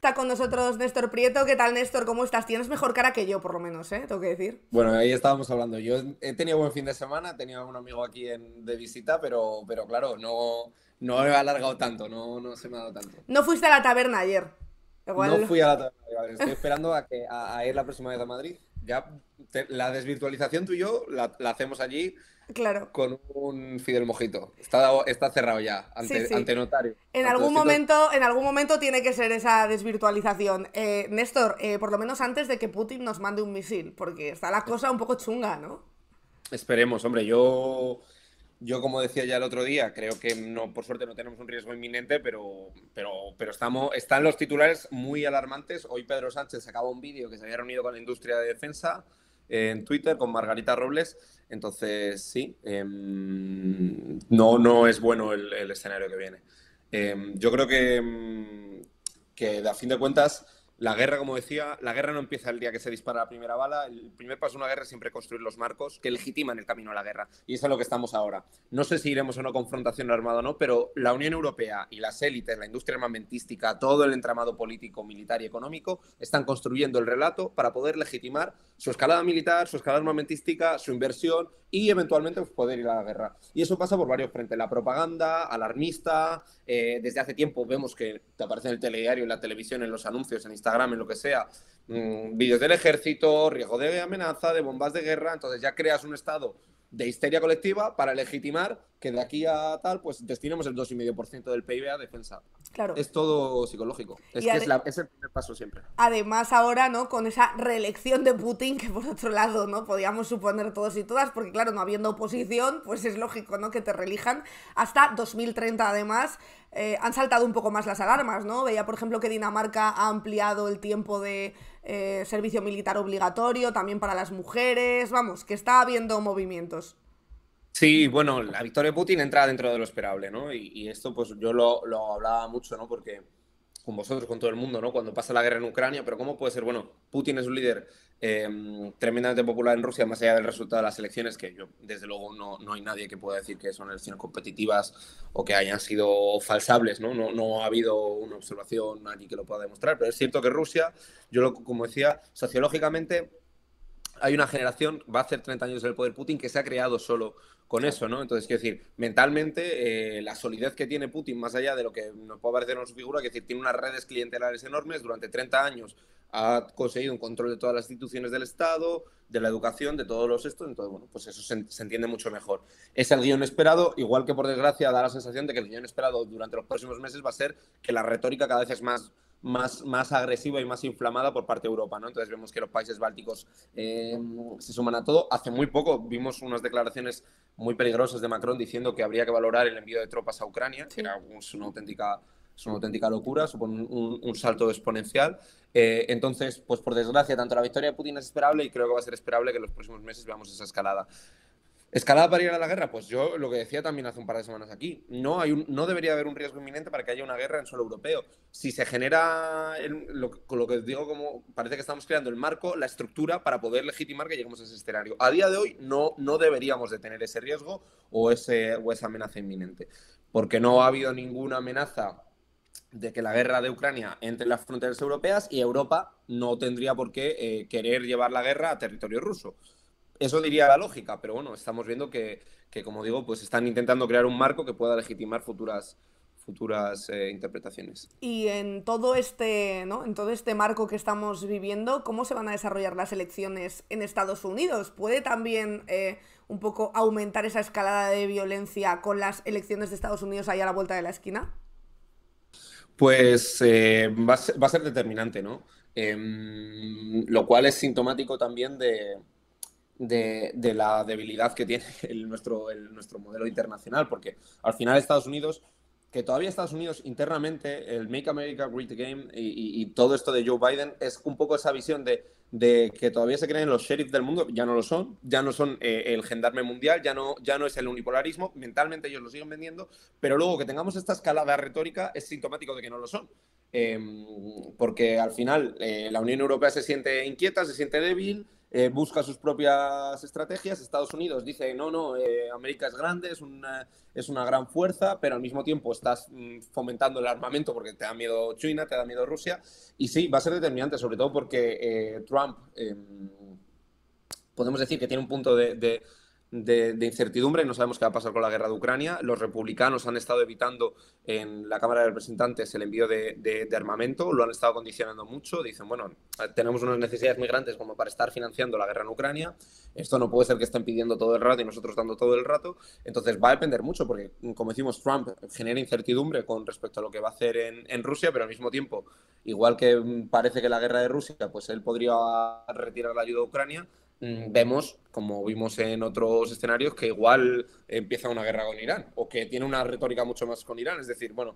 está con nosotros Néstor Prieto. ¿Qué tal, Néstor? ¿Cómo estás? Tienes mejor cara que yo, por lo menos, ¿eh? Tengo que decir. Bueno, ahí estábamos hablando. Yo he tenido buen fin de semana, tenía un amigo aquí de visita, pero claro, no he alargado tanto, no se me ha dado tanto. No fuiste a la taberna ayer. No Igual, fui a la taberna, estoy esperando a ir la próxima vez a Madrid. Ya la desvirtualización tú y yo la hacemos allí claro. con un Fidel Mojito. Está cerrado ya, Sí, ante sí. notario. Ante 200. En algún momento tiene que ser esa desvirtualización. Néstor, por lo menos antes de que Putin nos mande un misil, porque está la cosa un poco chunga, ¿no? Esperemos, hombre, yo, como decía ya el otro día, creo que no, por suerte no tenemos un riesgo inminente, pero están los titulares muy alarmantes. Hoy Pedro Sánchez sacaba un vídeo que se había reunido con la industria de defensa en Twitter con Margarita Robles. Entonces, sí, no es bueno el escenario que viene. Yo creo que a fin de cuentas, la guerra, como decía, la guerra no empieza el día que se dispara la primera bala. El primer paso de una guerra es siempre construir los marcos que legitiman el camino a la guerra. Y eso es lo que estamos ahora. No sé si iremos a una confrontación armada o no, pero la Unión Europea y las élites, la industria armamentística, todo el entramado político, militar y económico, están construyendo el relato para poder legitimar su escalada militar, su escalada armamentística, su inversión y eventualmente poder ir a la guerra. Y eso pasa por varios frentes. La propaganda alarmista, desde hace tiempo vemos que te aparece en el telediario, en la televisión, en los anuncios, en Instagram, en lo que sea, vídeos del ejército, riesgo de amenaza, de bombas de guerra. Entonces ya creas un estado de histeria colectiva para legitimar que de aquí a tal, pues destinemos el 2,5% del PIB a defensa. Claro. Es todo psicológico. Es Y que es el primer paso siempre. además ahora, ¿no? Con esa reelección de Putin, que por otro lado, ¿no? Podíamos suponer todos y todas, porque claro, no habiendo oposición, pues es lógico, ¿no? Que te reelijan hasta 2030 además. Han saltado un poco más las alarmas, ¿no? Veía, por ejemplo, que Dinamarca ha ampliado el tiempo de servicio militar obligatorio, también para las mujeres, vamos, que está habiendo movimientos. Sí, bueno, la victoria de Putin entra dentro de lo esperable, ¿no? Y esto, pues yo lo hablaba mucho, ¿no? Porque con vosotros, con todo el mundo, ¿no? Cuando pasa la guerra en Ucrania, pero ¿cómo puede ser? Bueno, Putin es un líder tremendamente popular en Rusia, más allá del resultado de las elecciones, que yo, desde luego, no hay nadie que pueda decir que son elecciones competitivas o que hayan sido falsables, ¿no? No ha habido una observación allí que lo pueda demostrar, pero es cierto que Rusia, como decía, sociológicamente hay una generación, va a hacer 30 años del poder Putin, que se ha creado solo con Claro. eso, ¿no? Entonces, quiero decir, mentalmente, la solidez que tiene Putin, más allá de lo que nos puede parecer en su figura, que decir, tiene unas redes clientelares enormes, durante 30 años ha conseguido un control de todas las instituciones del Estado, de la educación, de todos los estos, entonces, bueno, pues eso se entiende mucho mejor. Es el guión esperado, igual que por desgracia da la sensación de que el guión esperado durante los próximos meses va a ser que la retórica cada vez es más agresiva y más inflamada por parte de Europa, ¿no? Entonces vemos que los países bálticos se suman a todo. Hace muy poco vimos unas declaraciones muy peligrosas de Macron diciendo que habría que valorar el envío de tropas a Ucrania, que Sí. era una auténtica locura, supone un salto exponencial. Entonces, pues por desgracia, tanto la victoria de Putin es esperable y creo que va a ser esperable que en los próximos meses veamos esa escalada. ¿Escalada para ir a la guerra? Pues yo lo que decía también hace un par de semanas aquí, no debería haber un riesgo inminente para que haya una guerra en suelo europeo. Si se genera, con lo que digo, como parece que estamos creando el marco, la estructura para poder legitimar que lleguemos a ese escenario. A día de hoy no deberíamos de tener ese riesgo o esa amenaza inminente, porque no ha habido ninguna amenaza de que la guerra de Ucrania entre en las fronteras europeas y Europa no tendría por qué querer llevar la guerra a territorio ruso. Eso diría la lógica, pero bueno, estamos viendo que, como digo, pues están intentando crear un marco que pueda legitimar futuras interpretaciones. Y en todo este, ¿no? En todo este marco que estamos viviendo, ¿cómo se van a desarrollar las elecciones en Estados Unidos? ¿Puede también un poco aumentar esa escalada de violencia con las elecciones de Estados Unidos ahí a la vuelta de la esquina? Pues va a ser determinante, ¿no? Lo cual es sintomático también de la debilidad que tiene nuestro modelo internacional, porque al final Estados Unidos, que todavía Estados Unidos internamente, el Make America Great Again y todo esto de Joe Biden es un poco esa visión de que todavía se creen los sheriffs del mundo, ya no lo son, ya no son el gendarme mundial, ya no es el unipolarismo, mentalmente ellos lo siguen vendiendo, pero luego que tengamos esta escalada retórica es sintomático de que no lo son. Porque al final la Unión Europea se siente inquieta, se siente débil, busca sus propias estrategias. Estados Unidos dice, no, no, América es grande, es una gran fuerza, pero al mismo tiempo estás fomentando el armamento porque te da miedo China, te da miedo Rusia. Y sí, va a ser determinante, sobre todo porque Trump, podemos decir que tiene un punto de incertidumbre. No sabemos qué va a pasar con la guerra de Ucrania. Los republicanos han estado evitando en la Cámara de Representantes el envío de armamento, lo han estado condicionando mucho. Dicen, bueno, tenemos unas necesidades muy grandes como para estar financiando la guerra en Ucrania. Esto no puede ser que estén pidiendo todo el rato y nosotros dando todo el rato. Entonces va a depender mucho porque, como decimos, Trump genera incertidumbre con respecto a lo que va a hacer en Rusia, pero al mismo tiempo, igual que parece que la guerra de Rusia, pues él podría retirar la ayuda a Ucrania. Vemos, como vimos en otros escenarios, que igual empieza una guerra con Irán o que tiene una retórica mucho más con Irán. Es decir, bueno,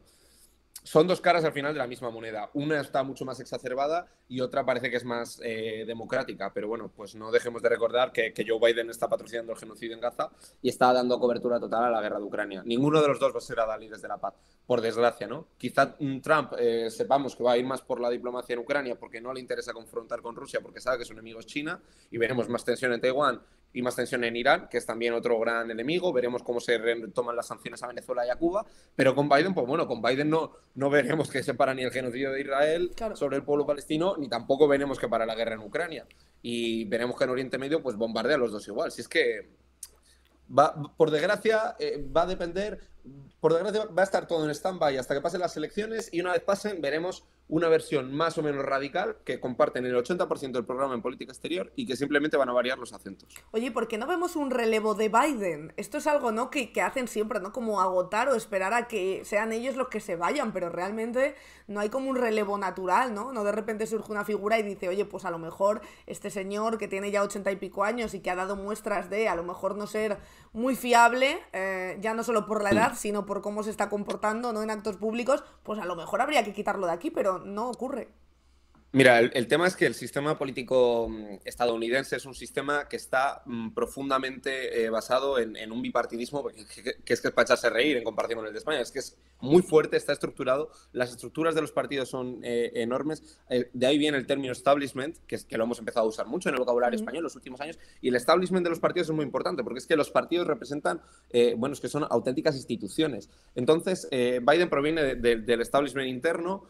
son dos caras al final de la misma moneda. Una está mucho más exacerbada y otra parece que es más democrática. Pero bueno, pues no dejemos de recordar que Joe Biden está patrocinando el genocidio en Gaza y está dando cobertura total a la guerra de Ucrania. Ninguno de los dos va a ser adalides de la paz, por desgracia, ¿no? Quizá Trump sepamos que va a ir más por la diplomacia en Ucrania porque no le interesa confrontar con Rusia porque sabe que su enemigo es China, y veremos más tensión en Taiwán y más tensión en Irán, que es también otro gran enemigo. Veremos cómo se retoman las sanciones a Venezuela y a Cuba. Pero con Biden, pues bueno, con Biden no veremos que se para ni el genocidio de Israel sobre el pueblo palestino, ni tampoco veremos que para la guerra en Ucrania. Y veremos que en Oriente Medio pues bombardea a los dos igual. Si es que por desgracia va a depender, por desgracia va a estar todo en stand-by hasta que pasen las elecciones, y una vez pasen veremos una versión más o menos radical que comparten el 80% del programa en política exterior y que simplemente van a variar los acentos. Oye, ¿por qué no vemos un relevo de Biden? Esto es algo, ¿no?, que hacen siempre, ¿no? Como agotar o esperar a que sean ellos los que se vayan, pero realmente no hay como un relevo natural, ¿no? No de repente surge una figura y dice, oye, pues a lo mejor este señor que tiene ya 80 y pico años y que ha dado muestras de a lo mejor no ser muy fiable, ya no solo por la edad, sino por cómo se está comportando, ¿no?, en actos públicos, pues a lo mejor habría que quitarlo de aquí, pero no ocurre. Mira, el tema es que el sistema político estadounidense es un sistema que está profundamente basado en un bipartidismo que es para echarse a reír en comparación con el de España. Es que es muy fuerte, está estructurado, las estructuras de los partidos son enormes. De ahí viene el término establishment, que lo hemos empezado a usar mucho en el vocabulario español en los últimos años, y el establishment de los partidos es muy importante porque es que los partidos representan, bueno, es que son auténticas instituciones. Entonces, Biden proviene del establishment interno.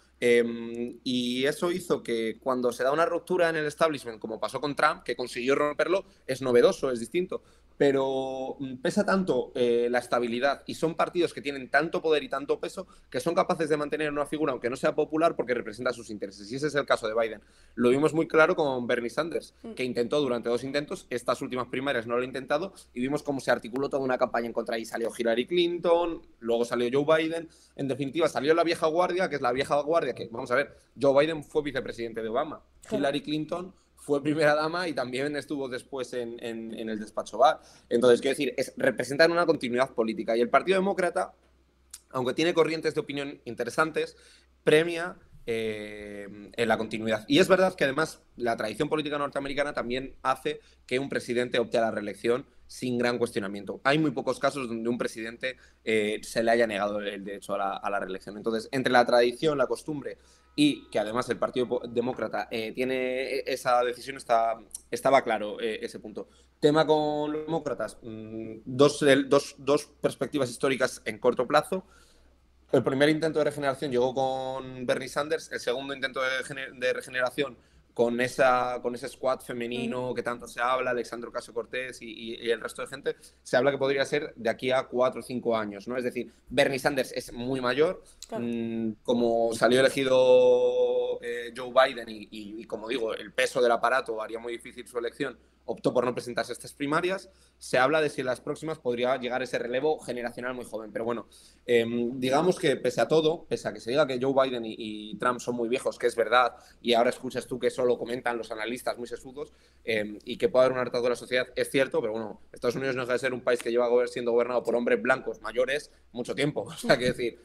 Y eso hizo que cuando se da una ruptura en el establishment, como pasó con Trump, que consiguió romperlo, es novedoso, es distinto. Pero pesa tanto la estabilidad y son partidos que tienen tanto poder y tanto peso que son capaces de mantener una figura, aunque no sea popular, porque representa sus intereses. Y ese es el caso de Biden. Lo vimos muy claro con Bernie Sanders, que intentó durante 2 intentos, estas últimas primarias no lo ha intentado, y vimos cómo se articuló toda una campaña en contra. Y salió Hillary Clinton, luego salió Joe Biden. En definitiva, salió la vieja guardia, que es la vieja guardia que, vamos a ver, Joe Biden fue vicepresidente de Obama. Hillary Clinton fue primera dama y también estuvo después en el despacho Oval. Entonces, quiero decir, representan una continuidad política. Y el Partido Demócrata, aunque tiene corrientes de opinión interesantes, premia en la continuidad. Y es verdad que además la tradición política norteamericana también hace que un presidente opte a la reelección sin gran cuestionamiento. Hay muy pocos casos donde un presidente se le haya negado el derecho a la reelección. Entonces, entre la tradición, la costumbre y que además el Partido Demócrata tiene esa decisión, estaba claro ese punto. Tema con los demócratas, dos perspectivas históricas en corto plazo. El primer intento de regeneración llegó con Bernie Sanders, el segundo intento de regeneración con ese squad femenino que tanto se habla, Alexandra Ocasio-Cortez y el resto de gente, se habla que podría ser de aquí a 4 o 5 años, ¿no? Es decir, Bernie Sanders es muy mayor, claro. Como salió elegido Joe Biden y como digo, el peso del aparato haría muy difícil su elección, optó por no presentarse a estas primarias. Se habla de si en las próximas podría llegar ese relevo generacional muy joven, pero bueno, digamos que pese a todo, pese a que se diga que Joe Biden y Trump son muy viejos, que es verdad, y ahora escuchas tú que eso lo comentan los analistas muy sesudos, y que puede haber un hartazgo de la sociedad, es cierto, pero bueno, Estados Unidos no deja de ser un país que lleva siendo gobernado por hombres blancos mayores mucho tiempo, o sea, que decir,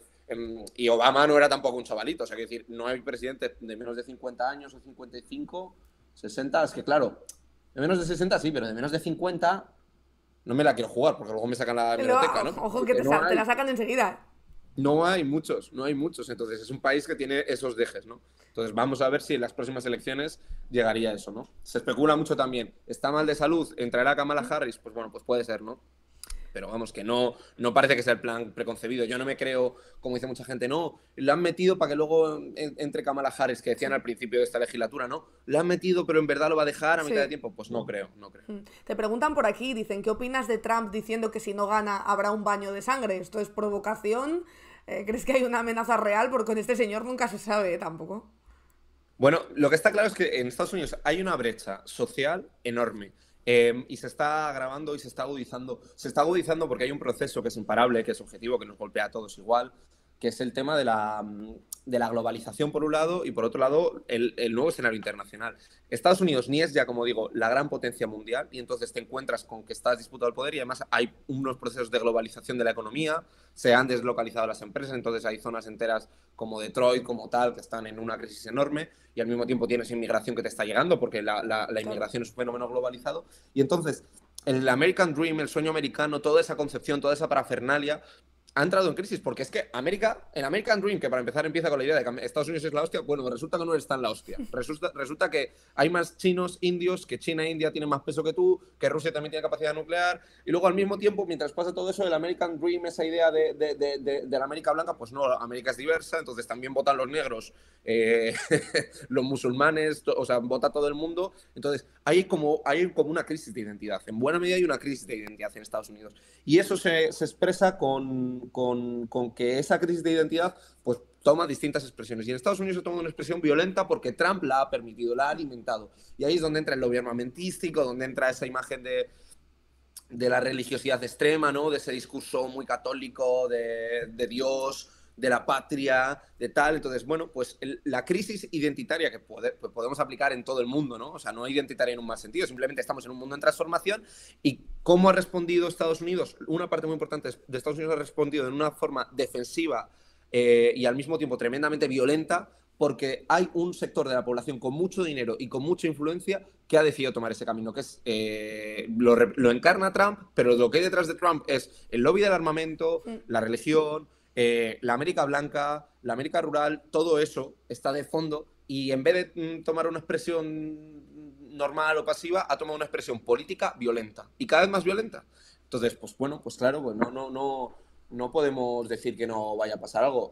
y Obama no era tampoco un chavalito, o sea, que decir, no hay presidente de menos de 50 años o 55, 60, es que claro, de menos de 60 sí, pero de menos de 50 no me la quiero jugar, porque luego me sacan la biblioteca, ¿no? Ojo, que te la sacan enseguida. No hay muchos, no hay muchos. Entonces es un país que tiene esos dejes, ¿no? Entonces vamos a ver si en las próximas elecciones llegaría a eso, ¿no? Se especula mucho también. ¿Está mal de salud? ¿Entrará Kamala Harris? Pues bueno, pues puede ser, ¿no? Pero vamos, que no parece que sea el plan preconcebido. Yo no me creo, como dice mucha gente, no, lo han metido para que luego entre Kamala Harris, que decían Sí. al principio de esta legislatura, ¿no? Lo han metido, pero en verdad lo va a dejar a mitad de Sí. tiempo. Pues no creo, no creo. Te preguntan por aquí, dicen, ¿qué opinas de Trump diciendo que si no gana habrá un baño de sangre? ¿Esto es provocación? ¿Crees que hay una amenaza real? Porque con este señor nunca se sabe, tampoco. Bueno, lo que está claro es que en Estados Unidos hay una brecha social enorme. Y se está agravando y se está agudizando. Se está agudizando porque hay un proceso que es imparable, que es objetivo, que nos golpea a todos igual, que es el tema de la globalización por un lado y por otro lado el nuevo escenario internacional. Estados Unidos ni es ya, como digo, la gran potencia mundial y entonces te encuentras con que estás disputado el poder y además hay unos procesos de globalización de la economía, se han deslocalizado las empresas, entonces hay zonas enteras como Detroit, como tal, que están en una crisis enorme y al mismo tiempo tienes inmigración que te está llegando porque la Claro. inmigración es un fenómeno globalizado y entonces el American Dream, el sueño americano, toda esa concepción, toda esa parafernalia ha entrado en crisis, porque es que el American Dream, que para empezar empieza con la idea de que Estados Unidos es la hostia, bueno, resulta que no está en la hostia. Resulta que hay más chinos, indios, que China e India tienen más peso que tú, que Rusia también tiene capacidad nuclear, y luego al mismo tiempo, mientras pasa todo eso, el American Dream, esa idea de la América blanca, pues no, América es diversa, entonces también votan los negros, los musulmanes, o sea, vota todo el mundo, entonces hay como una crisis de identidad, en buena medida hay una crisis de identidad en Estados Unidos, y eso se expresa con que esa crisis de identidad pues toma distintas expresiones. Y en Estados Unidos se toma una expresión violenta porque Trump la ha permitido, la ha alimentado. Y ahí es donde entra el lobby armamentístico, donde entra esa imagen de la religiosidad extrema, ¿no? De ese discurso muy católico de Dios, de la patria, de tal. Entonces, bueno, pues la crisis identitaria que podemos aplicar en todo el mundo, ¿no? O sea, no identitaria en un mal sentido, simplemente estamos en un mundo en transformación. ¿Y cómo ha respondido Estados Unidos? Una parte muy importante de Estados Unidos ha respondido en una forma defensiva y al mismo tiempo tremendamente violenta, porque hay un sector de la población con mucho dinero y con mucha influencia que ha decidido tomar ese camino, que es lo encarna Trump, pero lo que hay detrás de Trump es el lobby del armamento, la religión, la América blanca, la América rural, todo eso está de fondo y en vez de tomar una expresión normal o pasiva, ha tomado una expresión política violenta y cada vez más violenta. Entonces, pues bueno, pues claro, pues no podemos decir que no vaya a pasar algo.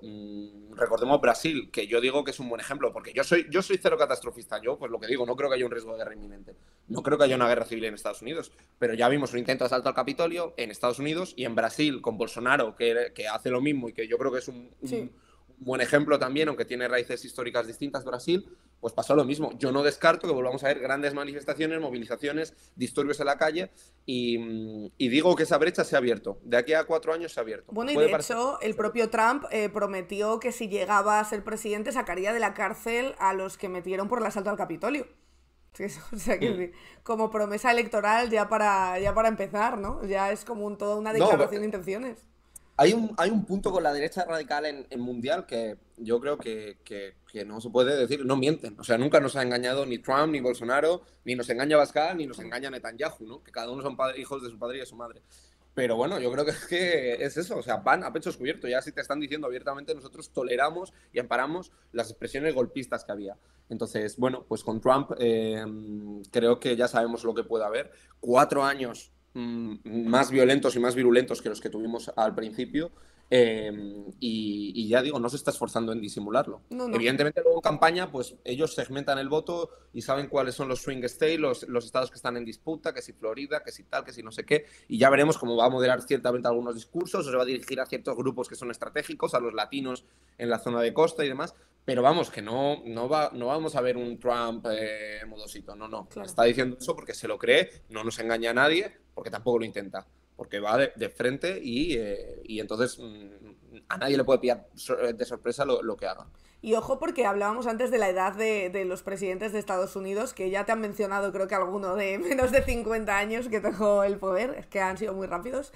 Recordemos Brasil, que yo digo que es un buen ejemplo, porque yo soy cero catastrofista. Yo, pues lo que digo, no creo que haya un riesgo de guerra inminente. No creo que haya una guerra civil en Estados Unidos. Pero ya vimos un intento de asalto al Capitolio en Estados Unidos y en Brasil con Bolsonaro, que hace lo mismo y que yo creo que es Sí. un buen ejemplo también, aunque tiene raíces históricas distintas Brasil, pues pasó lo mismo. Yo no descarto que volvamos a ver grandes manifestaciones, movilizaciones, disturbios en la calle y digo que esa brecha se ha abierto. De aquí a 4 años se ha abierto. Bueno, y Puede de parecer... hecho, el propio Trump prometió que si llegaba a ser presidente sacaría de la cárcel a los que metieron por el asalto al Capitolio. O sea, que como promesa electoral ya para empezar, ¿no? Ya es como toda una No, declaración de intenciones. hay un punto con la derecha radical en Mundial que yo creo que no se puede decir, no mienten. O sea, nunca nos ha engañado ni Trump, ni Bolsonaro, ni nos engaña Abascal, ni nos engaña Netanyahu, ¿no? Que cada uno son hijos de su padre y de su madre. Pero bueno, yo creo que es eso, o sea, van a pecho descubierto. Ya si te están diciendo abiertamente, nosotros toleramos y amparamos las expresiones golpistas que había. Entonces, bueno, pues con Trump creo que ya sabemos lo que puede haber. 4 años más violentos y más virulentos que los que tuvimos al principio. Y ya digo, no se está esforzando en disimularlo. No, no. Evidentemente, luego en campaña, pues ellos segmentan el voto y saben cuáles son los swing states, los estados que están en disputa, que si Florida, que si tal, que si no sé qué, y ya veremos cómo va a moderar ciertamente algunos discursos, o se va a dirigir a ciertos grupos que son estratégicos, a los latinos en la zona de costa y demás, pero vamos, que no vamos a ver un Trump modosito, no. Claro. Está diciendo eso porque se lo cree, no nos engaña a nadie, porque tampoco lo intenta, porque va de frente y entonces a nadie le puede pillar de sorpresa lo que haga. Y ojo porque hablábamos antes de la edad de los presidentes de Estados Unidos, que ya te han mencionado creo que alguno de menos de 50 años que dejó el poder, es que han sido muy rápidos.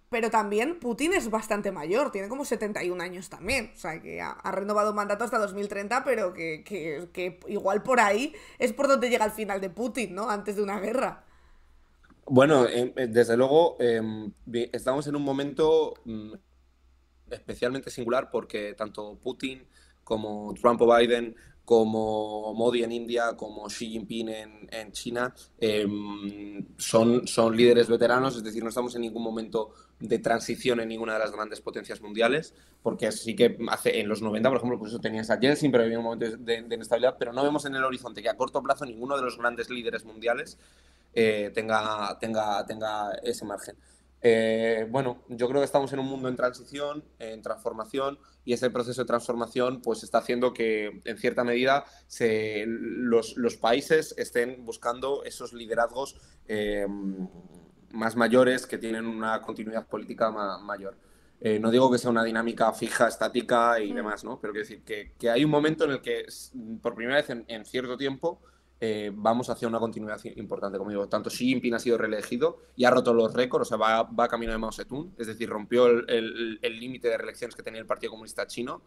Pero también Putin es bastante mayor, tiene como 71 años también, o sea que ha renovado mandato hasta 2030, pero que igual por ahí es por donde llega el final de Putin, ¿no? Antes de una guerra. Bueno, desde luego estamos en un momento especialmente singular porque tanto Putin como Trump o Biden, como Modi en India, como Xi Jinping en China, son líderes veteranos, es decir, no estamos en ningún momento de transición en ninguna de las grandes potencias mundiales, porque sí que hace, en los 90, por ejemplo, pues eso tenías a Yeltsin, pero había un momento de inestabilidad, pero no vemos en el horizonte que a corto plazo ninguno de los grandes líderes mundiales tenga ese margen. Bueno, yo creo que estamos en un mundo en transición, en transformación, y ese proceso de transformación pues está haciendo que, en cierta medida, los países estén buscando esos liderazgos más mayores que tienen una continuidad política mayor. No digo que sea una dinámica fija, estática y demás, ¿no? Pero quiero decir que hay un momento en el que, por primera vez en cierto tiempo, vamos hacia una continuidad importante. Como digo, tanto Xi Jinping ha sido reelegido y ha roto los récords, o sea, va camino de Mao Zedong, es decir, rompió el límite de reelecciones que tenía el Partido Comunista Chino,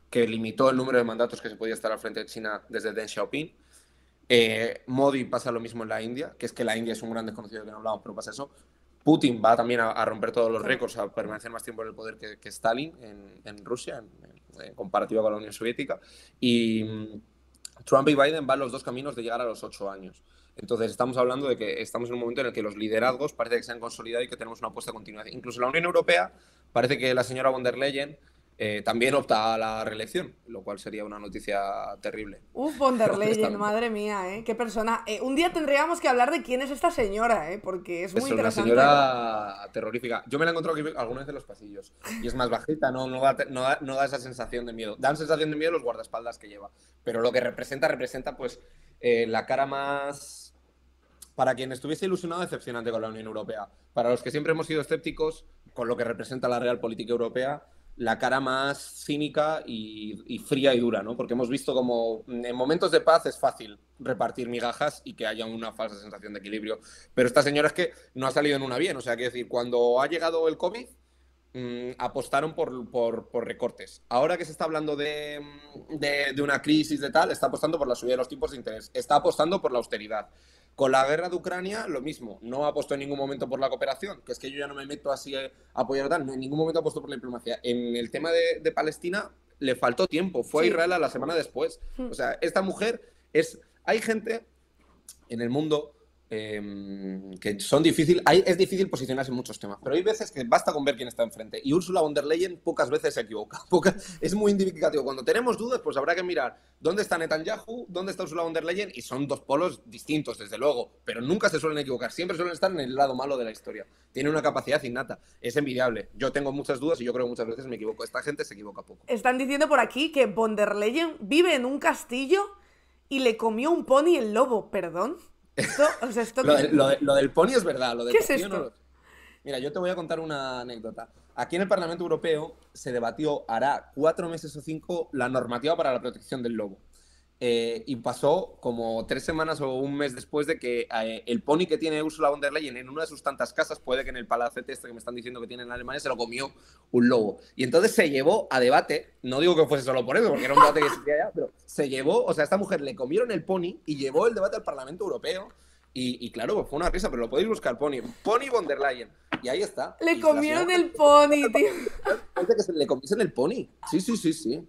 que limitó el número de mandatos que se podía estar al frente de China desde Deng Xiaoping. Modi pasa lo mismo en la India, que es que la India es un gran desconocido que no hablamos, pero pasa eso. Putin va también a romper todos los récords, a permanecer más tiempo en el poder que Stalin en Rusia, en comparativa con la Unión Soviética. Y Trump y Biden van los dos caminos de llegar a los 8 años. Entonces estamos hablando de que estamos en un momento en el que los liderazgos parece que se han consolidado y que tenemos una apuesta continua. Incluso la Unión Europea parece que la señora von der Leyen también opta a la reelección, lo cual sería una noticia terrible. Von der Leyen, madre mía, qué persona. Un día tendríamos que hablar de quién es esta señora, porque es muy interesante. Es una señora terrorífica. Yo me la he encontrado aquí alguna vez en los pasillos y es más bajita, no da esa sensación de miedo. Dan sensación de miedo los guardaespaldas que lleva, pero lo que representa pues la cara más... Para quien estuviese ilusionado, decepcionante con la Unión Europea. Para los que siempre hemos sido escépticos con lo que representa la real política europea, la cara más cínica y fría y dura, ¿no? Porque hemos visto como en momentos de paz es fácil repartir migajas y que haya una falsa sensación de equilibrio. Pero esta señora es que no ha salido en una bien. O sea, quiero decir, cuando ha llegado el COVID, apostaron por recortes. Ahora que se está hablando de una crisis de tal, está apostando por la subida de los tipos de interés. Está apostando por la austeridad. Con la guerra de Ucrania, lo mismo. No apostó en ningún momento por la cooperación, que es que yo ya no me meto así a apoyar tal. No, en ningún momento apostó por la diplomacia. En el tema de Palestina, le faltó tiempo. Fue a Israel a la semana después. O sea, esta mujer es... Hay gente en el mundo que son difíciles. Es difícil posicionarse en muchos temas, pero hay veces que basta con ver quién está enfrente. Y Ursula von der Leyen pocas veces se equivoca. Es muy indicativo. Cuando tenemos dudas, pues habrá que mirar dónde está Netanyahu, dónde está Ursula von der Leyen, y son dos polos distintos, desde luego, pero nunca se suelen equivocar. Siempre suelen estar en el lado malo de la historia. Tiene una capacidad innata. Es envidiable. Yo tengo muchas dudas y yo creo que muchas veces me equivoco. Esta gente se equivoca poco. Están diciendo por aquí que von der Leyen vive en un castillo y le comió un pony el lobo. ¿Perdón? Lo del pony es verdad. Lo del ¿Qué es esto? no Mira, yo te voy a contar una anécdota. Aquí en el Parlamento Europeo se debatió, hará 4 meses o 5, la normativa para la protección del lobo. Y pasó como 3 semanas o un mes después de que el pony que tiene Ursula von der Leyen en una de sus tantas casas, puede que en el palacete este que me están diciendo que tiene en Alemania, se lo comió un lobo. Y entonces se llevó a debate, no digo que fuese solo por eso, porque era un debate que existía ya, pero se llevó, o sea, a esta mujer le comieron el pony y llevó el debate al Parlamento Europeo. Y claro, pues fue una risa, pero lo podéis buscar, Pony von der Leyen. Y ahí está. Le comieron el pony, tío. Parece que se le comiesen el pony. Sí.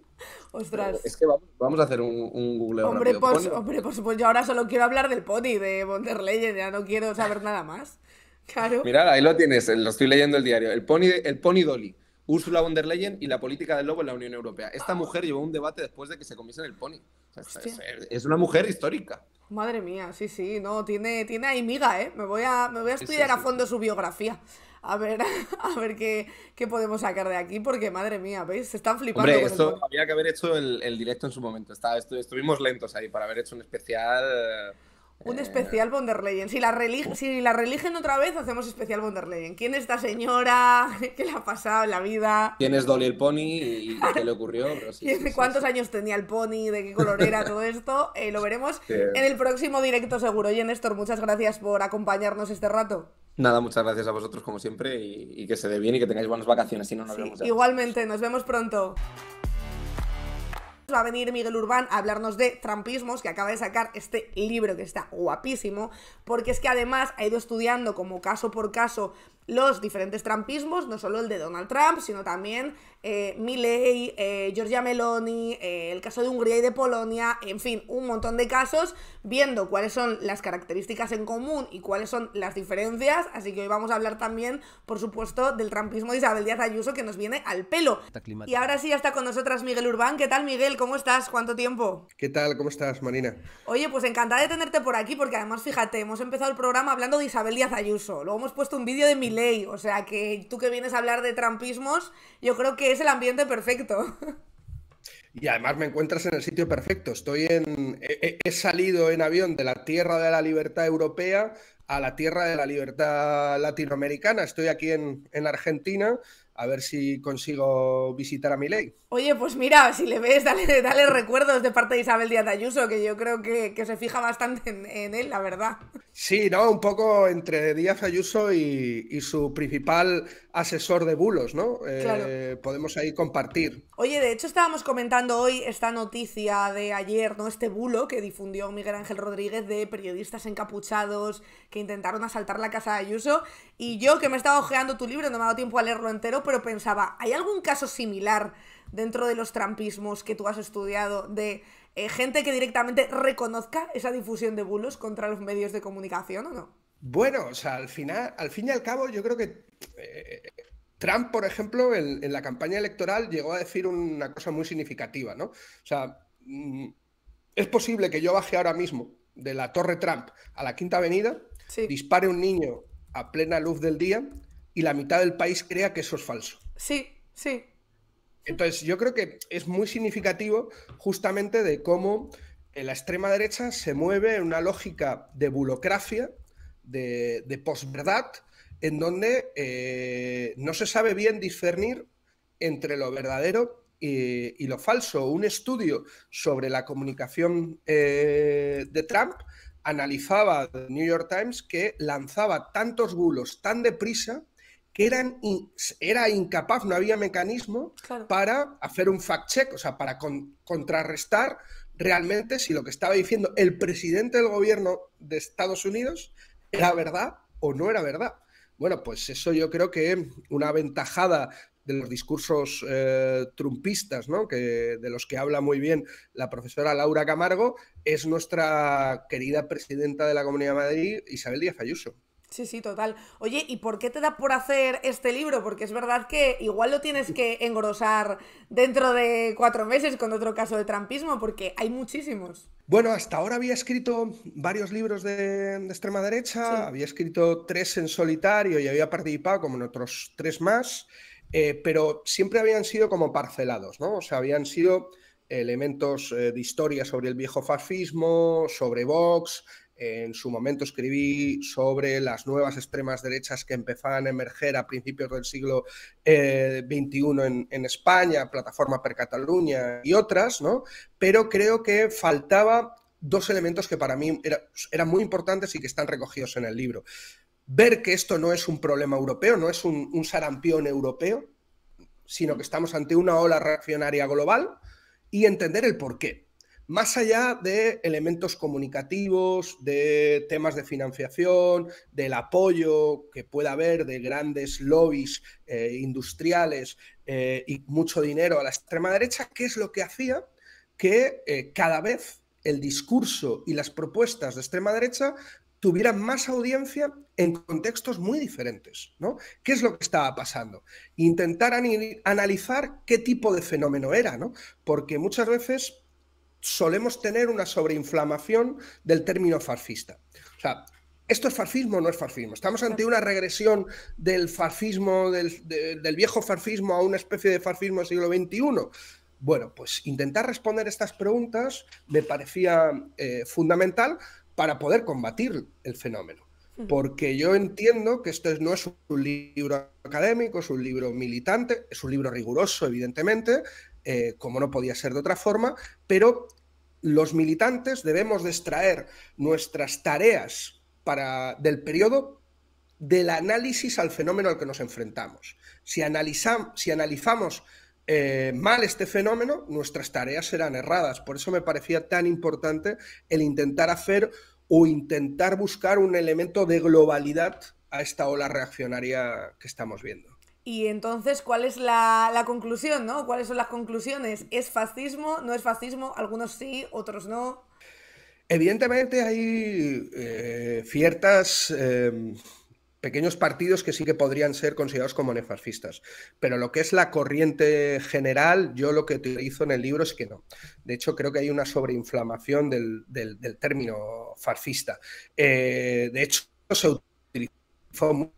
Ostras. Es que vamos a hacer un googleo hombre, rápido. Hombre, por supuesto, yo ahora solo quiero hablar del pony de von der Leyen, ya no quiero saber nada más. Claro. Mirad, ahí lo tienes, lo estoy leyendo el diario. El pony Dolly. Ursula von der Leyen y la política del lobo en la Unión Europea. Esta mujer llevó un debate después de que se comiesen el pony. O sea, es una mujer histórica. Madre mía, sí, no, tiene ahí miga, Me voy a estudiar a fondo su biografía. A ver qué podemos sacar de aquí, porque madre mía, ¿veis? Se están flipando. Hombre, esto había que haber hecho el directo en su momento. Estuvimos lentos ahí para haber hecho un especial. Un especial von der Leyen. Si la religen otra vez, hacemos especial von der Leyen. ¿Quién es esta señora? ¿Qué le ha pasado en la vida? ¿Quién es Dolly el pony? ¿Y qué le ocurrió? ¿Cuántos años tenía el pony? ¿De qué color era todo esto? Lo veremos en el próximo directo seguro. Oye, Néstor, muchas gracias por acompañarnos este rato. Nada, muchas gracias a vosotros como siempre y que se dé bien y que tengáis buenas vacaciones. Si no, nos vemos ya. Igualmente, nos vemos pronto. Va a venir Miguel Urbán a hablarnos de Trumpismos, que acaba de sacar este libro que está guapísimo, porque es que además ha ido estudiando como caso por caso los diferentes trumpismos, no solo el de Donald Trump, sino también Milei, Giorgia Meloni, el caso de Hungría y de Polonia, en fin, un montón de casos, viendo cuáles son las características en común y cuáles son las diferencias. Así que hoy vamos a hablar también, por supuesto, del trumpismo de Isabel Díaz Ayuso, que nos viene al pelo. Y ahora sí ya está con nosotras Miguel Urbán. ¿Qué tal, Miguel? ¿Cómo estás? ¿Cuánto tiempo? ¿Qué tal? ¿Cómo estás, Marina? Oye, pues encantada de tenerte por aquí, porque además, fíjate, hemos empezado el programa hablando de Isabel Díaz Ayuso, luego hemos puesto un vídeo de Milei, o sea que tú que vienes a hablar de trumpismos, yo creo que es el ambiente perfecto. Y además me encuentras en el sitio perfecto. He salido en avión de la tierra de la libertad europea a la tierra de la libertad latinoamericana. Estoy aquí en Argentina, a ver si consigo visitar a Milei. Oye, pues mira, si le ves, dale recuerdos de parte de Isabel Díaz Ayuso, que yo creo que se fija bastante en él, la verdad. Sí, ¿no? Un poco entre Díaz Ayuso y su principal asesor de bulos, ¿no? Claro. Podemos ahí compartir. Oye, de hecho estábamos comentando hoy esta noticia de ayer, ¿no? Este bulo que difundió Miguel Ángel Rodríguez de periodistas encapuchados que intentaron asaltar la casa de Ayuso. Y yo, que me estaba hojeando tu libro, no me ha dado tiempo a leerlo entero, pero pensaba, ¿hay algún caso similar dentro de los trumpismos que tú has estudiado de gente que directamente reconozca esa difusión de bulos contra los medios de comunicación o no? Bueno, o sea, al fin y al cabo, yo creo que Trump, por ejemplo, en la campaña electoral llegó a decir una cosa muy significativa, ¿no? O sea, es posible que yo baje ahora mismo de la Torre Trump a la Quinta Avenida, Sí, dispare un niño a plena luz del día y la mitad del país crea que eso es falso. sí, sí. Entonces, yo creo que es muy significativo justamente de cómo la extrema derecha se mueve en una lógica de bulocracia, de posverdad, en donde no se sabe bien discernir entre lo verdadero y lo falso. Un estudio sobre la comunicación de Trump analizaba The New York Times que lanzaba tantos bulos tan deprisa que era incapaz, no había mecanismo Claro. para hacer un fact-check, o sea, para contrarrestar realmente si lo que estaba diciendo el presidente del gobierno de Estados Unidos era verdad o no era verdad. Bueno, pues eso yo creo que una aventajada de los discursos trumpistas, ¿no? De los que habla muy bien la profesora Laura Camargo, es nuestra querida presidenta de la Comunidad de Madrid, Isabel Díaz Ayuso. Sí, sí, total. Oye, ¿y por qué te da por hacer este libro? Porque es verdad que igual lo tienes que engrosar dentro de 4 meses con otro caso de trumpismo, porque hay muchísimos. Bueno, hasta ahora había escrito varios libros de extrema derecha, Sí. había escrito 3 en solitario y había participado como en otros 3 más, pero siempre habían sido como parcelados, ¿no? O sea, habían sido elementos de historia sobre el viejo fascismo, sobre Vox. En su momento escribí sobre las nuevas extremas derechas que empezaban a emerger a principios del siglo XXI en España, Plataforma per Catalunya y otras, ¿no? Pero creo que faltaba 2 elementos que para mí eran muy importantes y que están recogidos en el libro. Ver que esto no es un problema europeo, no es un sarampión europeo, sino que estamos ante una ola reaccionaria global y entender el porqué. Más allá de elementos comunicativos, de temas de financiación, del apoyo que pueda haber de grandes lobbies industriales y mucho dinero a la extrema derecha, ¿qué es lo que hacía que cada vez el discurso y las propuestas de extrema derecha tuvieran más audiencia en contextos muy diferentes, ¿no? ¿Qué es lo que estaba pasando? Intentar analizar qué tipo de fenómeno era, ¿no? Porque muchas veces solemos tener una sobreinflamación del término fascista. O sea, ¿esto es fascismo o no es fascismo? ¿Estamos ante una regresión del fascismo, del viejo fascismo a una especie de fascismo del siglo XXI? Bueno, pues intentar responder estas preguntas me parecía fundamental para poder combatir el fenómeno. Porque yo entiendo que esto no es un libro académico, es un libro militante, es un libro riguroso, evidentemente, como no podía ser de otra forma, pero los militantes debemos de extraer nuestras tareas del periodo del análisis al fenómeno al que nos enfrentamos. Si analizamos mal este fenómeno, nuestras tareas serán erradas. Por eso me parecía tan importante el intentar hacer o intentar buscar un elemento de globalidad a esta ola reaccionaria que estamos viendo. Y entonces, ¿cuál es la conclusión, ¿no? ¿Cuáles son las conclusiones? ¿Es fascismo? ¿No es fascismo? Algunos sí, otros no. Evidentemente hay ciertas pequeños partidos que sí que podrían ser considerados como neofascistas, pero lo que es la corriente general, yo lo que utilizo en el libro es que no. De hecho, creo que hay una sobreinflamación del término fascista. De hecho, se utilizó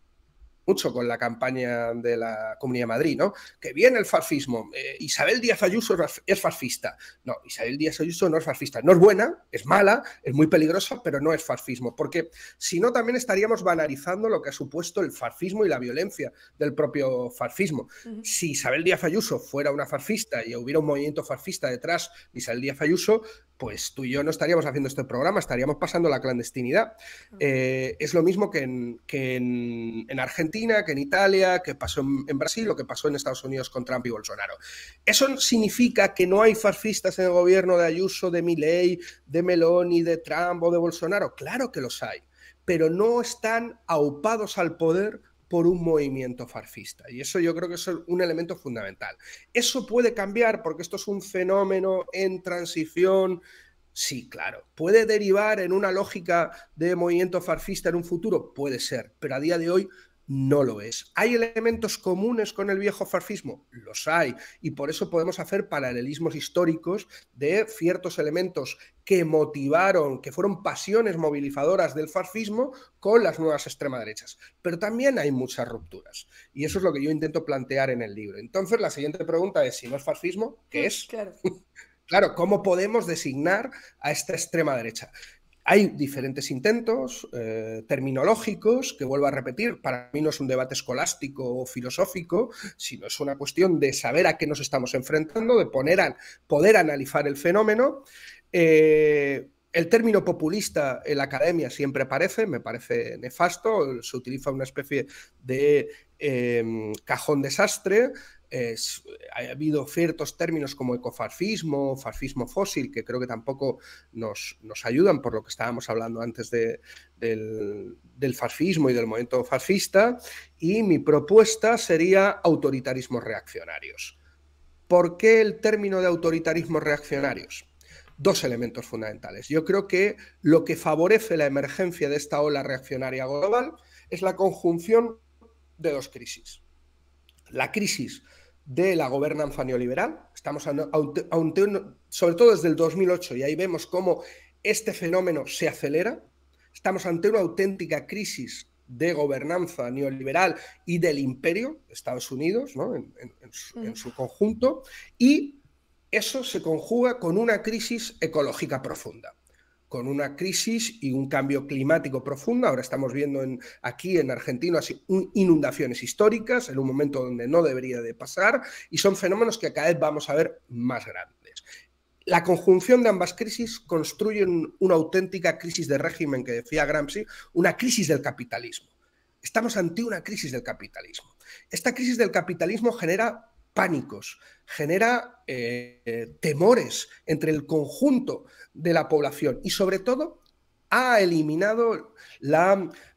mucho con la campaña de la Comunidad de Madrid, ¿no? Que viene el fascismo. Isabel Díaz Ayuso es fascista. No, Isabel Díaz Ayuso no es fascista. No es buena, es mala, es muy peligrosa, pero no es fascismo. Porque si no, también estaríamos banalizando lo que ha supuesto el fascismo y la violencia del propio fascismo. Si Isabel Díaz Ayuso fuera una fascista y hubiera un movimiento fascista detrás de Isabel Díaz Ayuso, pues tú y yo no estaríamos haciendo este programa, estaríamos pasando la clandestinidad. Es lo mismo que en Argentina, que en Italia, que pasó en Brasil o que pasó en Estados Unidos con Trump y Bolsonaro. ¿Eso significa que no hay fascistas en el gobierno de Ayuso, de Milei, de Meloni, de Trump o de Bolsonaro? Claro que los hay, pero no están aupados al poder por un movimiento fascista. Y eso yo creo que es un elemento fundamental. ¿Eso puede cambiar porque esto es un fenómeno en transición? Sí, claro. ¿Puede derivar en una lógica de movimiento fascista en un futuro? Puede ser, pero a día de hoy no lo es. ¿Hay elementos comunes con el viejo fascismo? Los hay, y por eso podemos hacer paralelismos históricos de ciertos elementos que motivaron, que fueron pasiones movilizadoras del fascismo con las nuevas extrema derechas. Pero también hay muchas rupturas, y eso es lo que yo intento plantear en el libro. Entonces, la siguiente pregunta es, si no es fascismo, ¿qué es? Claro. Claro, ¿cómo podemos designar a esta extrema derecha? Hay diferentes intentos terminológicos, que vuelvo a repetir, para mí no es un debate escolástico o filosófico, sino es una cuestión de saber a qué nos estamos enfrentando, de poder analizar el fenómeno. El término populista en la academia siempre aparece, me parece nefasto, se utiliza una especie de cajón desastre. Ha habido ciertos términos como ecofascismo, fascismo fósil, que creo que tampoco nos ayudan, por lo que estábamos hablando antes del fascismo y del movimiento fascista, y mi propuesta sería autoritarismos reaccionarios. ¿Por qué el término de autoritarismos reaccionarios? Dos elementos fundamentales. Yo creo que lo que favorece la emergencia de esta ola reaccionaria global es la conjunción de dos crisis. La crisis de la gobernanza neoliberal, estamos sobre todo desde el 2008, y ahí vemos cómo este fenómeno se acelera. Estamos ante una auténtica crisis de gobernanza neoliberal y del imperio de Estados Unidos, ¿no? en su conjunto, y eso se conjuga con una crisis ecológica profunda, con una crisis y un cambio climático profundo. Ahora estamos viendo aquí en Argentina inundaciones históricas en un momento donde no debería de pasar, y son fenómenos que cada vez vamos a ver más grandes. La conjunción de ambas crisis construyen una auténtica crisis de régimen, que decía Gramsci, una crisis del capitalismo. Estamos ante una crisis del capitalismo. Esta crisis del capitalismo genera pánicos, genera temores entre el conjunto de la población, y sobre todo ha eliminado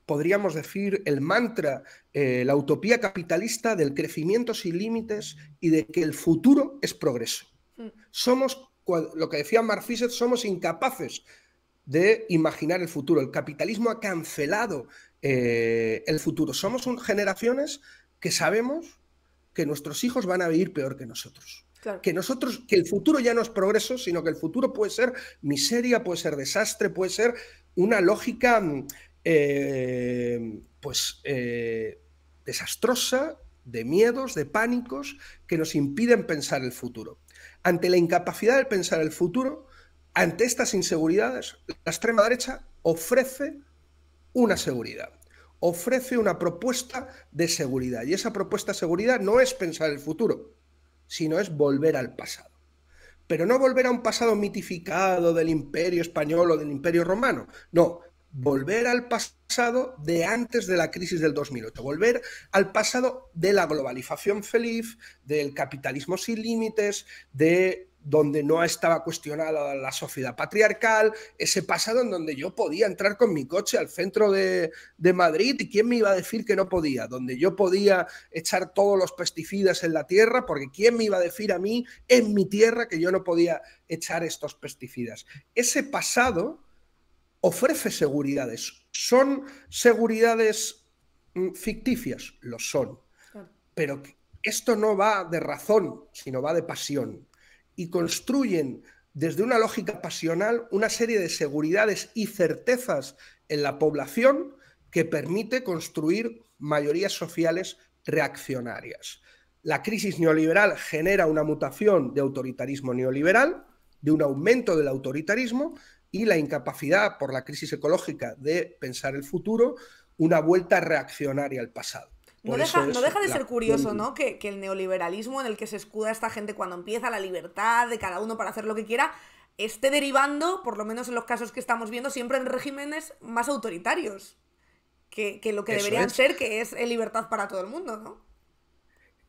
podríamos decir, el mantra, la utopía capitalista del crecimiento sin límites y de que el futuro es progreso. Somos, lo que decía Mark Fisher, somos incapaces de imaginar el futuro. El capitalismo ha cancelado el futuro. Somos generaciones que sabemos que nuestros hijos van a vivir peor que nosotros. Claro. Que el futuro ya no es progreso, sino que el futuro puede ser miseria, puede ser desastre, puede ser una lógica desastrosa, de miedos, de pánicos, que nos impiden pensar el futuro. Ante la incapacidad de pensar el futuro, ante estas inseguridades, la extrema derecha ofrece una seguridad. Ofrece una propuesta de seguridad, y esa propuesta de seguridad no es pensar el futuro, sino es volver al pasado. Pero no volver a un pasado mitificado del Imperio Español o del Imperio Romano, no, volver al pasado de antes de la crisis del 2008, volver al pasado de la globalización feliz, del capitalismo sin límites, de donde no estaba cuestionada la sociedad patriarcal, ese pasado en donde yo podía entrar con mi coche al centro de Madrid y quién me iba a decir que no podía, donde yo podía echar todos los pesticidas en la tierra, porque quién me iba a decir a mí en mi tierra que yo no podía echar estos pesticidas. Ese pasado ofrece seguridades. ¿Son seguridades ficticias? Lo son. Pero esto no va de razón, sino va de pasión. Y construyen desde una lógica pasional una serie de seguridades y certezas en la población que permite construir mayorías sociales reaccionarias. La crisis neoliberal genera una mutación de autoritarismo neoliberal, de un aumento del autoritarismo, y la incapacidad por la crisis ecológica de pensar el futuro, una vuelta reaccionaria al pasado. No deja de ser curioso, ¿no? Que el neoliberalismo en el que se escuda esta gente cuando empieza la libertad de cada uno para hacer lo que quiera, esté derivando, por lo menos en los casos que estamos viendo, siempre en regímenes más autoritarios que lo que deberían ser, que es libertad para todo el mundo, ¿no?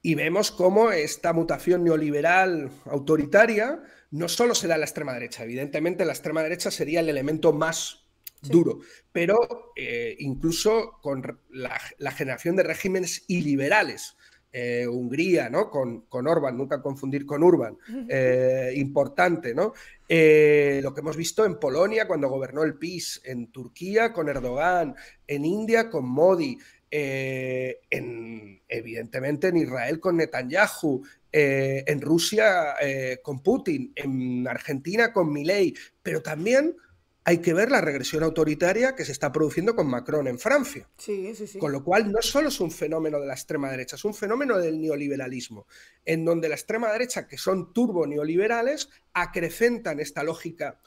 Y vemos cómo esta mutación neoliberal autoritaria no solo se da en la extrema derecha. Evidentemente, la extrema derecha sería el elemento más duro, pero incluso con la generación de regímenes iliberales. Hungría, ¿no? Con Orbán, nunca confundir con Urban, importante, ¿no? Lo que hemos visto en Polonia cuando gobernó el PiS, en Turquía con Erdogan, en India con Modi, evidentemente en Israel con Netanyahu, en Rusia con Putin, en Argentina con Milei, pero también hay que ver la regresión autoritaria que se está produciendo con Macron en Francia. Sí, sí, sí. Con lo cual no solo es un fenómeno de la extrema derecha, es un fenómeno del neoliberalismo, en donde la extrema derecha, que son turbo neoliberales, acrecentan esta lógica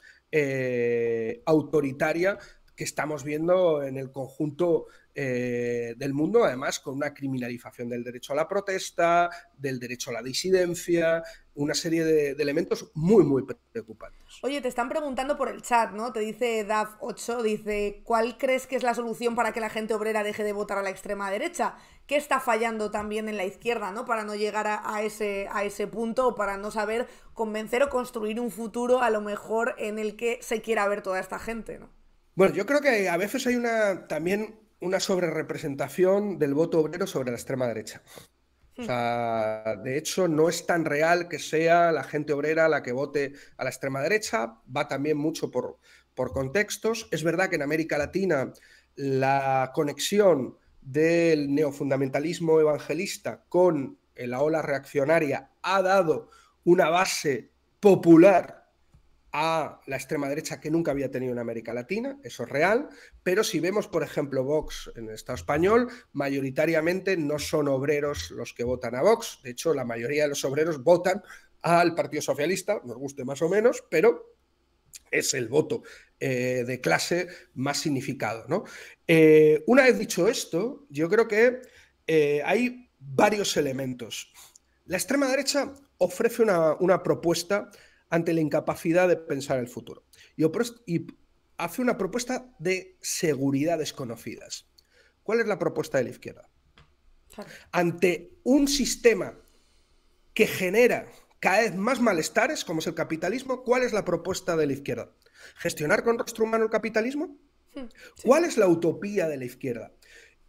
autoritaria que estamos viendo en el conjunto del mundo, además con una criminalización del derecho a la protesta, del derecho a la disidencia, una serie de elementos muy, muy preocupantes. Oye, te están preguntando por el chat, ¿no? Te dice DAF8, dice, ¿cuál crees que es la solución para que la gente obrera deje de votar a la extrema derecha? ¿Qué está fallando también en la izquierda, ¿no? Para no llegar a ese punto, o para no saber convencer o construir un futuro a lo mejor en el que se quiera ver toda esta gente, ¿no? Bueno, yo creo que a veces hay también una sobrerepresentación del voto obrero sobre la extrema derecha. O sea, de hecho, no es tan real que sea la gente obrera la que vote a la extrema derecha, va también mucho por contextos. Es verdad que en América Latina la conexión del neofundamentalismo evangelista con la ola reaccionaria ha dado una base popular a la extrema derecha que nunca había tenido en América Latina, eso es real, pero si vemos, por ejemplo, Vox en el Estado español, mayoritariamente no son obreros los que votan a Vox, de hecho la mayoría de los obreros votan al Partido Socialista, nos guste más o menos, pero es el voto de clase más significado, ¿no? Una vez dicho esto, yo creo que hay varios elementos. La extrema derecha ofrece una propuesta ante la incapacidad de pensar el futuro. Y hace una propuesta de seguridad desconocidas. ¿Cuál es la propuesta de la izquierda? Ante un sistema que genera cada vez más malestares, como es el capitalismo, ¿cuál es la propuesta de la izquierda? ¿Gestionar con rostro humano el capitalismo? Sí. ¿Cuál es la utopía de la izquierda?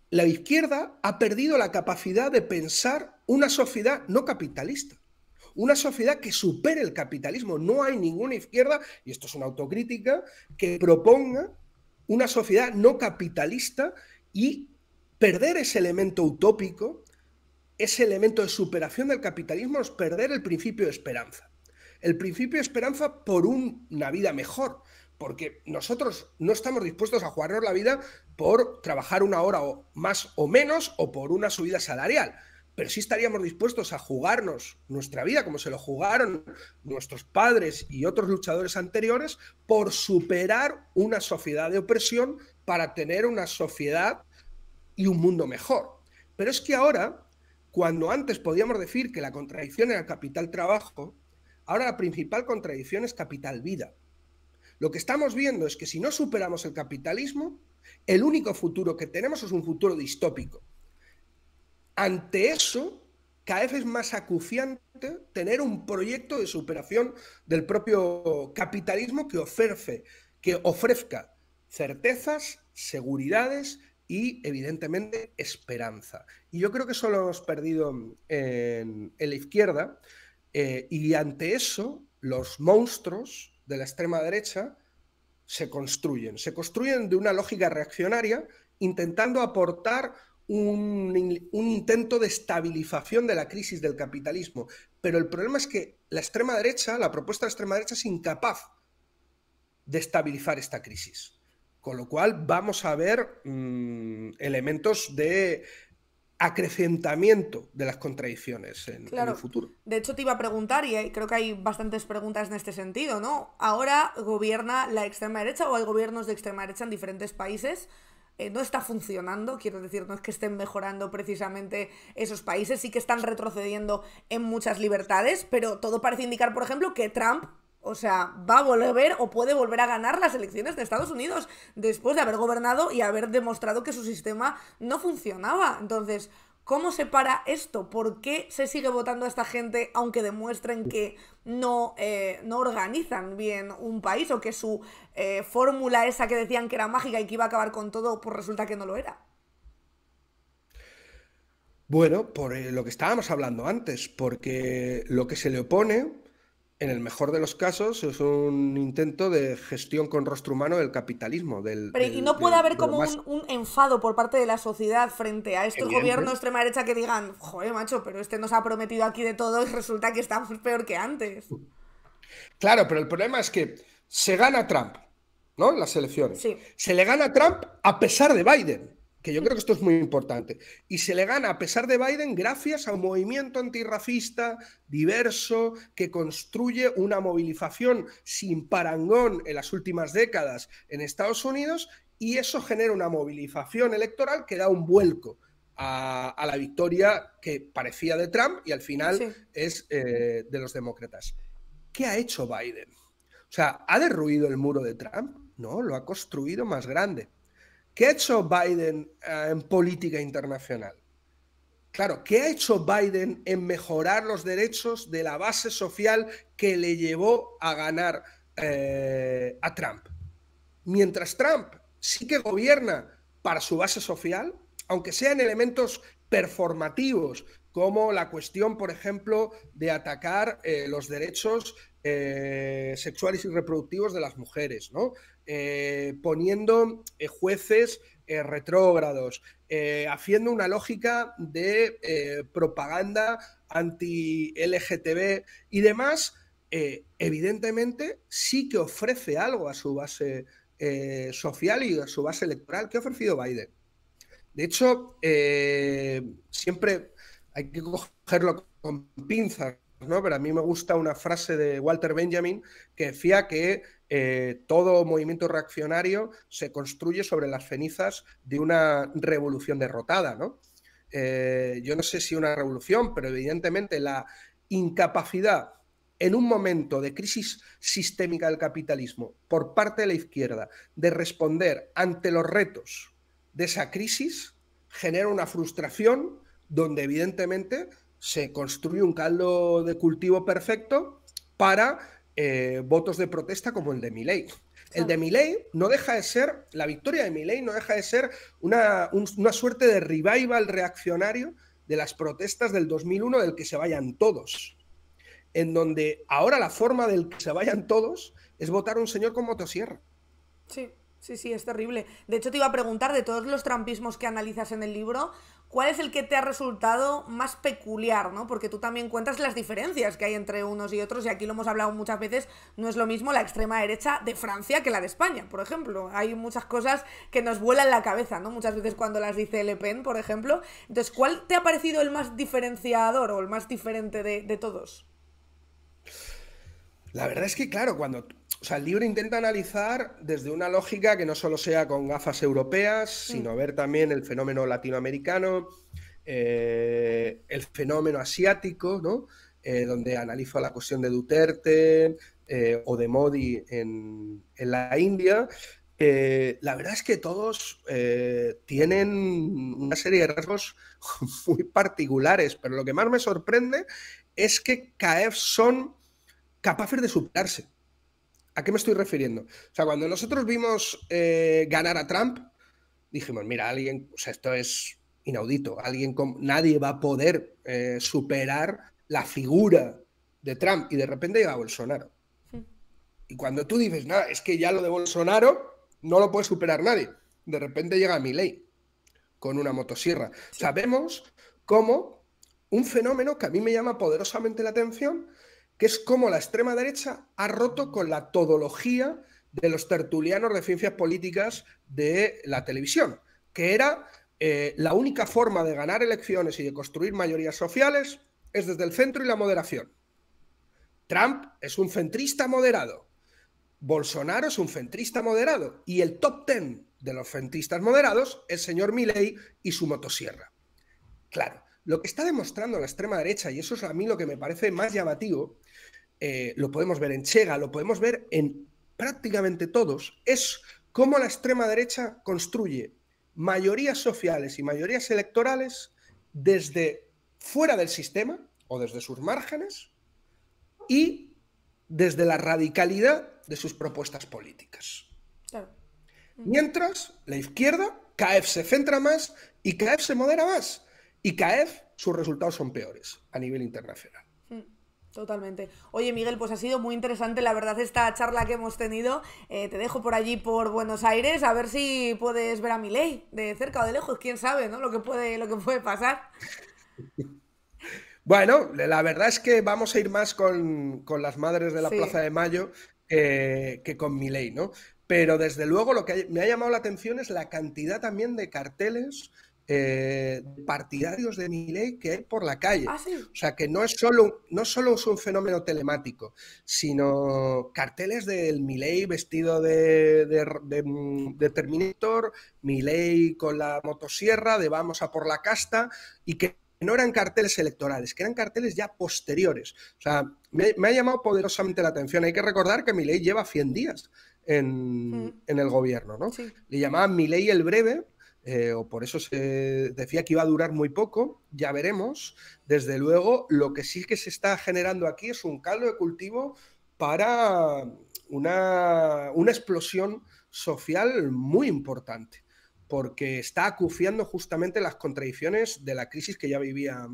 La izquierda ha perdido la capacidad de pensar una sociedad no capitalista. Una sociedad que supere el capitalismo. No hay ninguna izquierda, y esto es una autocrítica, que proponga una sociedad no capitalista y perder ese elemento utópico, ese elemento de superación del capitalismo, es perder el principio de esperanza. El principio de esperanza por una vida mejor, porque nosotros no estamos dispuestos a jugarnos la vida por trabajar una hora o más o menos o por una subida salarial. Pero sí estaríamos dispuestos a jugarnos nuestra vida, como se lo jugaron nuestros padres y otros luchadores anteriores, por superar una sociedad de opresión para tener una sociedad y un mundo mejor. Pero es que ahora, cuando antes podíamos decir que la contradicción era capital-trabajo, ahora la principal contradicción es capital-vida. Lo que estamos viendo es que si no superamos el capitalismo, el único futuro que tenemos es un futuro distópico. Ante eso, cada vez es más acuciante tener un proyecto de superación del propio capitalismo que ofrezca certezas, seguridades y, evidentemente, esperanza. Y yo creo que eso lo hemos perdido en la izquierda, y ante eso los monstruos de la extrema derecha se construyen de una lógica reaccionaria, intentando aportar un intento de estabilización de la crisis del capitalismo. Pero el problema es que la extrema derecha, la propuesta de la extrema derecha, es incapaz de estabilizar esta crisis. Con lo cual vamos a ver elementos de acrecentamiento de las contradicciones en el futuro. De hecho, te iba a preguntar, y creo que hay bastantes preguntas en este sentido, ¿no? Ahora gobierna la extrema derecha, o hay gobiernos de extrema derecha en diferentes países. No está funcionando, quiero decir, no es que estén mejorando precisamente esos países, sí que están retrocediendo en muchas libertades, pero todo parece indicar, por ejemplo, que Trump, o sea, va a volver o puede volver a ganar las elecciones de Estados Unidos después de haber gobernado y haber demostrado que su sistema no funcionaba. Entonces, ¿cómo se para esto? ¿Por qué se sigue votando a esta gente aunque demuestren que no organizan bien un país, o que su fórmula esa que decían que era mágica y que iba a acabar con todo, pues resulta que no lo era? Bueno, por lo que estábamos hablando antes, porque lo que se le opone, en el mejor de los casos, es un intento de gestión con rostro humano del capitalismo. Y no puede haber como más... un enfado por parte de la sociedad frente a estos gobiernos de extrema derecha que digan, joder, macho, pero este nos ha prometido aquí de todo y resulta que estamos peor que antes. Claro, pero el problema es que se gana Trump, ¿no? En las elecciones. Sí. Se le gana a Trump a pesar de Biden, que yo creo que esto es muy importante. Y se le gana a pesar de Biden gracias a un movimiento antirracista diverso que construye una movilización sin parangón en las últimas décadas en Estados Unidos, y eso genera una movilización electoral que da un vuelco a la victoria que parecía de Trump y al final es de los demócratas. ¿Qué ha hecho Biden? O sea, ¿ha derruido el muro de Trump? No, lo ha construido más grande. ¿Qué ha hecho Biden en política internacional? Claro, ¿qué ha hecho Biden en mejorar los derechos de la base social que le llevó a ganar a Trump? Mientras Trump sí que gobierna para su base social, aunque sean elementos performativos, como la cuestión, por ejemplo, de atacar los derechos sexuales y reproductivos de las mujeres, ¿no? Poniendo jueces retrógrados, haciendo una lógica de propaganda anti-LGTB y demás, evidentemente sí que ofrece algo a su base social y a su base electoral. ¿Qué ha ofrecido Biden? De hecho, siempre hay que cogerlo con pinzas, ¿no? Pero a mí me gusta una frase de Walter Benjamin que decía que todo movimiento reaccionario se construye sobre las cenizas de una revolución derrotada, ¿no? Yo no sé si una revolución, pero evidentemente la incapacidad en un momento de crisis sistémica del capitalismo por parte de la izquierda de responder ante los retos de esa crisis genera una frustración donde evidentemente se construye un caldo de cultivo perfecto para votos de protesta como el de Milei. El de Milei no deja de ser, la victoria de Milei no deja de ser una suerte de revival reaccionario de las protestas del 2001 del que se vayan todos, en donde ahora la forma del que se vayan todos es votar a un señor con motosierra. Sí. Sí, es terrible. De hecho, te iba a preguntar, de todos los trumpismos que analizas en el libro, ¿cuál es el que te ha resultado más peculiar, ¿no? Porque tú también cuentas las diferencias que hay entre unos y otros, y aquí lo hemos hablado muchas veces, no es lo mismo la extrema derecha de Francia que la de España, por ejemplo. Hay muchas cosas que nos vuelan la cabeza, ¿no? Muchas veces cuando las dice Le Pen, por ejemplo. Entonces, ¿cuál te ha parecido el más diferenciador o el más diferente de todos? La verdad es que, claro, el libro intenta analizar desde una lógica que no solo sea con gafas europeas, sino ver también el fenómeno latinoamericano, el fenómeno asiático, ¿no? Donde analizo la cuestión de Duterte o de Modi en la India. La verdad es que todos tienen una serie de rasgos muy particulares, pero lo que más me sorprende es que cada vez son capaces de superarse. ¿A qué me estoy refiriendo? O sea, cuando nosotros vimos ganar a Trump, dijimos, mira, alguien, o sea, esto es inaudito, nadie va a poder superar la figura de Trump, y de repente llega Bolsonaro. Y cuando tú dices, nada, es que ya lo de Bolsonaro no lo puede superar nadie, de repente llega Milei con una motosierra. O sea, vemos cómo un fenómeno que a mí me llama poderosamente la atención, que es cómo la extrema derecha ha roto con la todología de los tertulianos de ciencias políticas de la televisión, que era la única forma de ganar elecciones y de construir mayorías sociales es desde el centro y la moderación. Trump es un centrista moderado, Bolsonaro es un centrista moderado, y el top 10 de los centristas moderados es el señor Milei y su motosierra. Claro, lo que está demostrando la extrema derecha, y eso es a mí lo que me parece más llamativo, lo podemos ver en Chega, lo podemos ver en prácticamente todos, es cómo la extrema derecha construye mayorías sociales y mayorías electorales desde fuera del sistema o desde sus márgenes y desde la radicalidad de sus propuestas políticas. Claro. Mientras la izquierda cada vez se centra más y cada vez se modera más, y cada vez sus resultados son peores a nivel internacional. Totalmente. Oye, Miguel, pues ha sido muy interesante, la verdad, esta charla que hemos tenido. Te dejo por allí, por Buenos Aires, a ver si puedes ver a Milei de cerca o de lejos, quién sabe, ¿no? Lo que puede pasar. Bueno, la verdad es que vamos a ir más con las madres de la Plaza de Mayo que con Milei, ¿no? Pero desde luego lo que me ha llamado la atención es la cantidad también de carteles partidarios de Milei que hay por la calle. ¿Ah, sí? O sea, que no solo es un fenómeno telemático, sino carteles del Milei vestido de Terminator, Milei con la motosierra, de vamos a por la casta, y que no eran carteles electorales, que eran carteles ya posteriores. O sea, me ha llamado poderosamente la atención. Hay que recordar que Milei lleva 100 días en el gobierno, ¿no? Sí. Le llamaban Milei el breve, o por eso se decía que iba a durar muy poco, ya veremos. Desde luego, lo que sí que se está generando aquí es un caldo de cultivo para una explosión social muy importante, porque está acuciando justamente las contradicciones de la crisis que ya vivía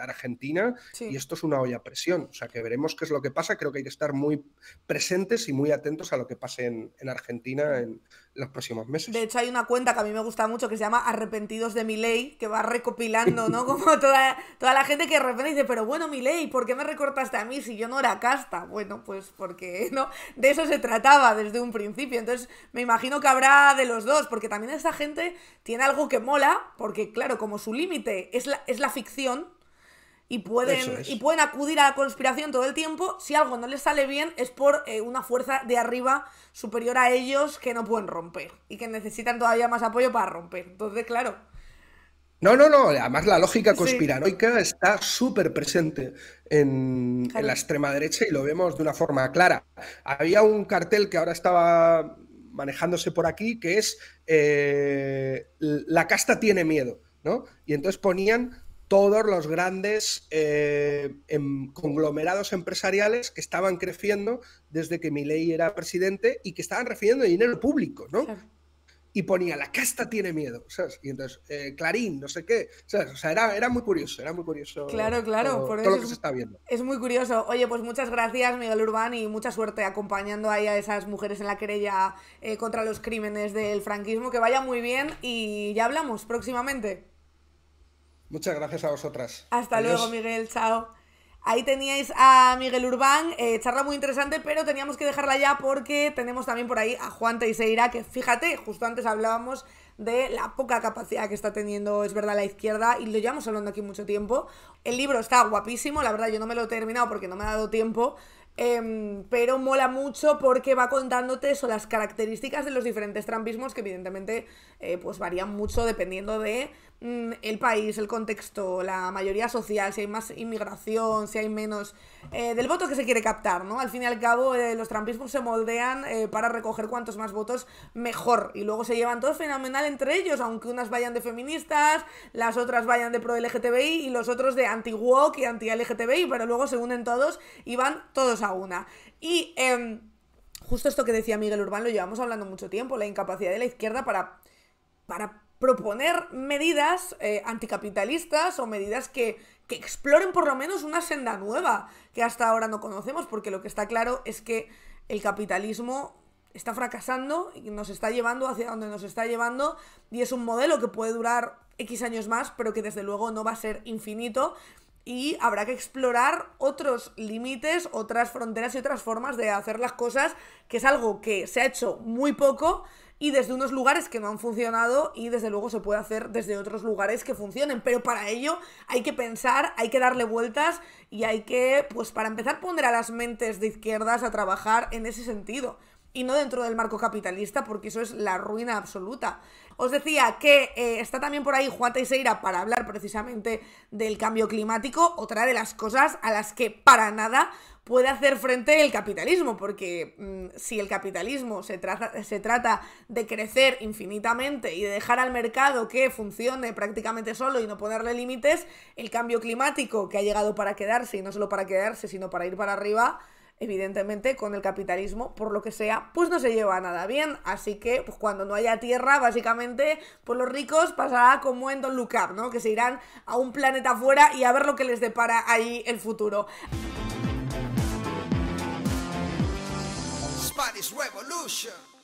Argentina, y esto es una olla a presión. O sea, que veremos qué es lo que pasa. Creo que hay que estar muy presentes y muy atentos a lo que pase en Argentina en los próximos meses. De hecho, hay una cuenta que a mí me gusta mucho que se llama Arrepentidos de Milei, que va recopilando, ¿no? Como toda la gente que de repente dice, pero bueno, Milei, ¿por qué me recortaste a mí si yo no era casta? Bueno, pues porque, ¿no? De eso se trataba desde un principio. Entonces, me imagino que habrá de los dos, porque también esta gente tiene algo que mola, porque claro, como su límite es la ficción, y pueden acudir a la conspiración todo el tiempo. Si algo no les sale bien es por una fuerza de arriba superior a ellos que no pueden romper y que necesitan todavía más apoyo para romper. Entonces, claro. No. Además, la lógica conspiranoica está súper presente en la extrema derecha, y lo vemos de una forma clara. Había un cartel que ahora estaba manejándose por aquí, que es la casta tiene miedo, ¿no? Y entonces ponían todos los grandes conglomerados empresariales que estaban creciendo desde que Milei era presidente y que estaban recibiendo dinero público, ¿no? Claro. Y ponía, la casta tiene miedo, ¿sabes? Y entonces, Clarín, no sé qué, ¿sabes? O sea, era muy curioso, Claro, todo lo que se está viendo. Es muy curioso. Oye, pues muchas gracias, Miguel Urbán, y mucha suerte acompañando ahí a esas mujeres en la querella contra los crímenes del franquismo. Que vaya muy bien y ya hablamos próximamente. Muchas gracias a vosotras. Hasta luego, Miguel. Chao. Ahí teníais a Miguel Urbán, charla muy interesante, pero teníamos que dejarla ya porque tenemos también por ahí a Juan Teixeira, que fíjate, justo antes hablábamos de la poca capacidad que está teniendo, es verdad, la izquierda, y lo llevamos hablando aquí mucho tiempo. El libro está guapísimo, la verdad yo no me lo he terminado porque no me ha dado tiempo, pero mola mucho porque va contándote eso, las características de los diferentes trumpismos, que evidentemente pues varían mucho dependiendo de el país, el contexto, la mayoría social, si hay más inmigración, si hay menos del voto que se quiere captar, ¿no? Al fin y al cabo, los trumpismos se moldean para recoger cuantos más votos mejor, y luego se llevan todos fenomenal entre ellos, aunque unas vayan de feministas, las otras vayan de pro LGTBI y los otros de anti-woke y anti-LGTBI, pero luego se unen todos y van todos a una. Y justo esto que decía Miguel Urbán lo llevamos hablando mucho tiempo, la incapacidad de la izquierda para proponer medidas anticapitalistas o medidas que exploren por lo menos una senda nueva que hasta ahora no conocemos, porque lo que está claro es que el capitalismo está fracasando y nos está llevando hacia donde nos está llevando, y es un modelo que puede durar X años más, pero que desde luego no va a ser infinito, y habrá que explorar otros límites, otras fronteras y otras formas de hacer las cosas, que es algo que se ha hecho muy poco y desde unos lugares que no han funcionado, y desde luego se puede hacer desde otros lugares que funcionen, pero para ello hay que pensar, hay que darle vueltas y hay que, pues para empezar, poner a las mentes de izquierdas a trabajar en ese sentido y no dentro del marco capitalista, porque eso es la ruina absoluta. Os decía que está también por ahí Juan Teixeira para hablar precisamente del cambio climático, otra de las cosas a las que para nada puede hacer frente el capitalismo, porque si el capitalismo se trata de crecer infinitamente y de dejar al mercado que funcione prácticamente solo y no ponerle límites, el cambio climático, que ha llegado para quedarse, y no solo para quedarse, sino para ir para arriba, evidentemente con el capitalismo, por lo que sea, pues no se lleva nada bien. Así que pues cuando no haya tierra, básicamente, pues los ricos pasará como en Don't Look Up, ¿no? Que se irán a un planeta afuera y a ver lo que les depara ahí el futuro. Spanish Revolution.